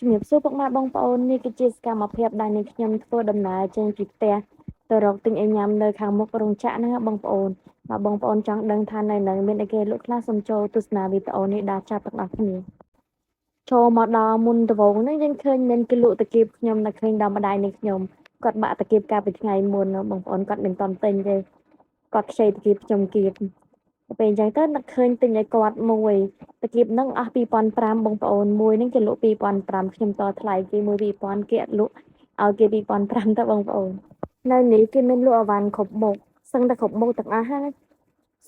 ជំរាបសួរពុកម៉ែបងប្អូននេះគឺជាសកម្មភាពដែលនាងខ្ញុំធ្វើដំណើរចេញពីផ្ទះទៅរកទិញអីញ៉ាំនៅខាងមុខរោងចក្រហ្នឹងបងប្អូនបើបងប្អូនចង់ដឹងថានៅនឹងមានអីគេលក់ខ្លះសូមចូលទស្សនាវីដេអូនេះដល់ចាប់ទាំងអស់គ្នាចូលមកដល់មុនដំបូងហ្នឹងយើងឃើញមានគេលក់តាគៀបខ្ញុំនៅឃើញដល់ម្ដាយនាងខ្ញុំគាត់បាក់តាគៀបកាលពីថ្ងៃមុនបងប្អូនគាត់មិនតន់ទិញទេគាត់ខ្ចីតាគៀបខ្ញុំគៀបពេលអញ្ចឹងទៅនឹកឃើញទិញឲ្យគាត់មួយតាគៀបហ្នឹងអស់2005បងប្អូនមួយហ្នឹងគេលក់2005ខ្ញុំតថ្លៃគេមួយ2000គេអត់លក់ឲ្យគេ2005ទៅបងប្អូននៅនេះគេមានលក់អីវ៉ាន់គ្រប់មុខសឹងតែគ្រប់មុខទាំងអស់ហ្នឹង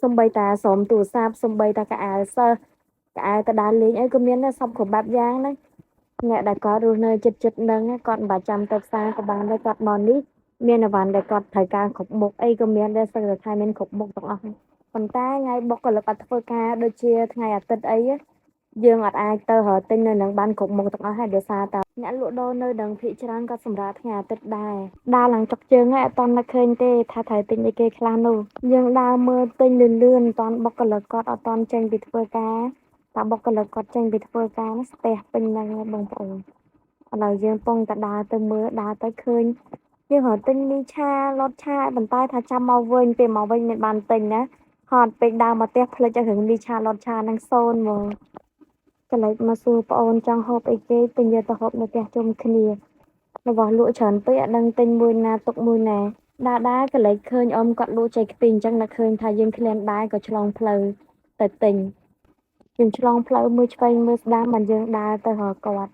សំបីតាស្រោមទូរស័ព្ទសំបីតាកៅអៅសិស្សកៅអៅទៅដើរលេងអីក៏មានដែរសពគ្រប់បែបយ៉ាងហ្នឹងអ្នកដែលគាត់រស់នៅចិត្តហ្នឹងគាត់មិនបាច់ចាំទៅផ្សារក៏បានដែរគាត់មកនេះមានអីវ៉ាន់ដែលគាត់ត្រូវការគ្រប់មុខអីក៏មានដែរសឹងតែថាមានគ្រប់មុខទាំងអស់ហ្នឹងប៉ុន្តែថ្ងៃបុគ្គលិកអត់ធ្វើការដូចជាថ្ងៃអាទិត្យអីយើងអត់អាចទៅរកទិញនៅនឹងបានគ្រប់មុខទាំងអស់ហើយដោយសារតែអ្នកលក់ដូរនៅនឹងភាគច្រើនគាត់សម្រាប់ថ្ងៃអាទិត្យដែរដើរឡើងចុកជើងហើយអត់ទាន់នឹកឃើញទេថាត្រូវទិញអីគេខ្លះនោះយើងដើរមើលទិញលឿនអត់ទាន់បុគ្គលិកគាត់អត់ទាន់ចេញពីធ្វើការតែបុគ្គលិកគាត់ចេញពីធ្វើការស្ទះពេញហ្នឹងបងប្អូនឥឡូវយើងពងតែដើរទៅមើលដើរទៅឃើញយើងរកទិញមីឆាលតឆាប៉ុន្តែថាចាំមកវិញពេលមកវិញមិនបានទិញណាហត់ពេកដើរមកផ្ទះផ្លេចឲ្យរឿងមីឆាលតឆាហ្នឹងសូន្យហ្មងកលែកមកសួរប្អូនចង់ហូបអីគេទិញយកទៅហូបនៅផ្ទះជុំគ្នារបស់លក់ច្រើនពេកអត់ដឹងទិញមួយណាទុកមួយណាដើរកលែកឃើញអ៊ំគាត់លក់ចេកខ្ទិះអញ្ចឹងនឹកឃើញថាយើងឃ្លានដែរក៏ឆ្លងផ្លូវទៅទិញយើងឆ្លងផ្លូវមើលឆ្វេងមើលស្ដាំបានយើងដើរទៅរកគាត់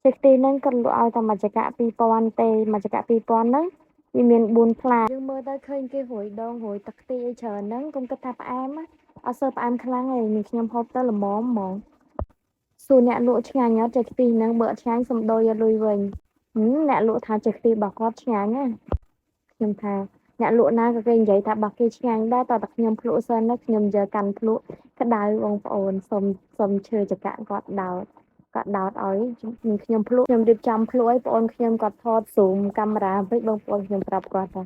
ចេកខ្ទិះហ្នឹងគាត់លក់ឲ្យតែមួយចង្កាក់2000ទេមួយចង្កាក់2000ហ្នឹងវាមាន4ផ្លាយើងមើលទៅឃើញគេរួយដងរួយទឹកខ្ទិះអីច្រើនហ្នឹងកុំគិតថាផ្អែមអត់សូវផ្អែមខ្លាំងទេនាងខ្ញុំហូបទៅល្មមហ្មងសួរអ្នកលក់ឆ្ងាញ់អត់ចេកខ្ទិះហ្នឹងបើអត់ឆ្ងាញ់សុំដូរយកលុយវិញអ្នកលក់ថាចេកខ្ទិះរបស់គាត់ឆ្ងាញ់ណាខ្ញុំថាអ្នកលក់ណាក៏គេនិយាយថារបស់គេឆ្ងាញ់ដែរតើខ្ញុំភ្លក់សិនណាខ្ញុំយកកាន់ភ្លក់ក្តៅបងប្អូនសុំឈើចង្កាក់គាត់ដោតគាត់ដោតឲ្យខ្ញុំភ្លក់ខ្ញុំរៀបចំភ្លក់ឲ្យបងប្អូនខ្ញុំគាត់ថតស៊ូមកាមេរ៉ាវិញបងប្អូនខ្ញុំប្រាប់គាត់ថា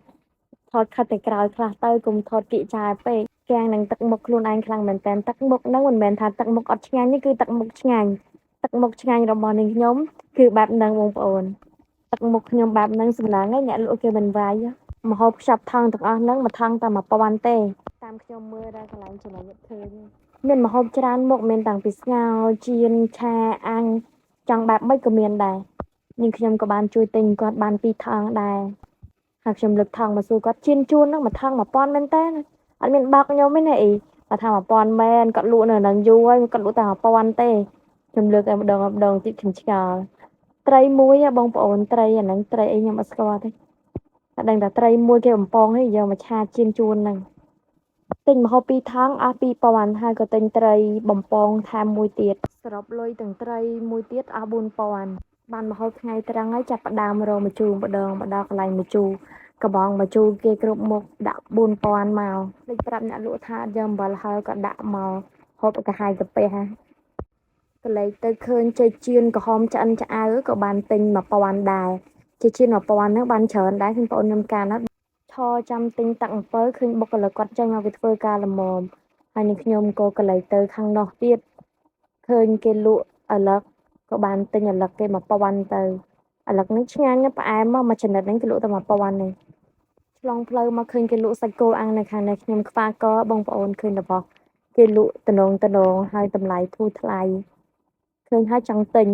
ថតខិតតែក្រោយខ្លះទៅកុំថតគៀកចាយពេកកាំងនឹងទឹកមុខខ្លួនឯងខ្លាំងមែនតើទឹកមុខហ្នឹងមិនមែនថាទឹកមុខអត់ឆ្ងាញ់ទេគឺទឹកមុខឆ្ងាញ់ទឹកមុខឆ្ងាញ់របស់នាងខ្ញុំគឺបែបហ្នឹងបងប្អូនទឹកមុខខ្ញុំបែបហ្នឹងសម្លឹងឯងអ្នកលក់គេមិនវាយម្ហូបខ្ចប់ថងទាំងអស់ហ្នឹងមួយថងតែ1000ទេតាមខ្ញុំមើលដល់កន្លែងចំណុចឃើញមានម្ហូបច្រើនមុខមានតាំងពីស្ងោរចៀនឆាអាំងចង់បែបម៉េចក៏មានដែរនាងខ្ញុំក៏បានជួយទិញគាត់បាន2ថងដែរហើយខ្ញុំលើកថងមកសួរគាត់ជៀនជួនហ្នឹងមួយថង1000មែនតើអត់មានបោកខ្ញុំទេណាអីគាត់ថា1000មែនគាត់លក់នៅនឹងយូរហើយគាត់លក់តែ1000ទេខ្ញុំលើកឲ្យម្ដងទៀតខ្ញុំឆ្ងល់ត្រីមួយបងប្អូនត្រីអាហ្នឹងត្រីអីខ្ញុំអត់ស្គាល់ទេតែដឹងតែត្រីមួយគេបំពងនេះយកមកឆាជៀនជួនហ្នឹងទិញម្ហូប2ថងអស់2000ហើយក៏ទិញត្រីបំពងថែមមួយទៀតសរុបលុយទាំងត្រីមួយទៀតអស់4000បានម្ហូបថ្ងៃត្រង់ហើយចាប់ផ្ដើមរកម្ជូរម្ដងមកដល់កន្លែងម្ជូរកបងម្ជូរគេគ្រប់មុខដាក់4000មកលេចប្រាប់អ្នកលក់ថាយកអំបិលហើយក៏ដាក់មកហូបកាហាយកាពះកលែកទៅឃើញចេកចៀនក្រហមឆ្អិនឆ្អៅក៏បានទិញ1000ដែរចេកចៀន1000ហ្នឹងបានច្រើនដែរខ្ញុំបងខ្ញុំកាលណាឈរចាំទិញទឹកអំពៅឃើញបុគ្គលិកគាត់ចេញមកពីធ្វើការល្មមហើយនេះខ្ញុំក៏កលែកទៅខាងនោះទៀតឃើញគេលក់អាឡឹកក៏បានទិញអាឡឹកគេ1000ទៅអាឡឹកនេះឆ្ងាញ់ផ្អែមមកមួយចំណិតហ្នឹងគេលក់តែ1000នេះឆ្លងផ្លូវមកឃើញគេលក់សាច់គោអាំងនៅខាងនេះខ្ញុំខ្វះកបងប្អូនឃើញរបស់គេលក់តំណងហើយតម្លៃធូរថ្លៃឃើញហើយចង់ទិញ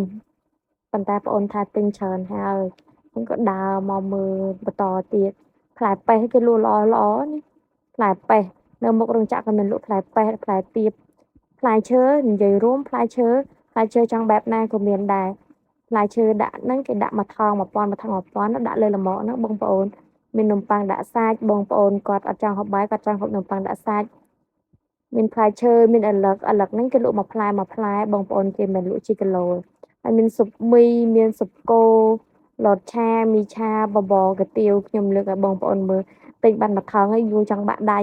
ប៉ុន្តែបងអូនថាទិញច្រើនហើយខ្ញុំក៏ដើរមកមើលបន្តទៀតផ្លែប៉េះគេលក់ល្អនេះផ្លែប៉េះនៅមុខរោងចក្រក៏មានលក់ផ្លែប៉េះផ្លែទៀបផ្លែឈើនិយាយរួមផ្លែឈើចង់បែបណាក៏មានដែរផ្លែឈើដាក់ហ្នឹងគេដាក់មួយថង1000មួយថង1000ដាក់លើលំអហ្នឹងបងប្អូនមាននំប៉័ងដាក់សាច់បងប្អូនគាត់អត់ចង់ហូបបាយគាត់ចង់ហូបនំប៉័ងដាក់សាច់មានផ្លែឈើមានអាឡឹកហ្នឹងគេលក់មួយផ្លែបងប្អូនគេមិនលក់ជាគីឡូហើយមានស៊ុបមីមានស៊ុបគោលតឆាមីឆាបបរកាទៀវខ្ញុំលើកឲ្យបងប្អូនមើលទិញបានមួយថងហើយយូរចង់បាក់ដៃ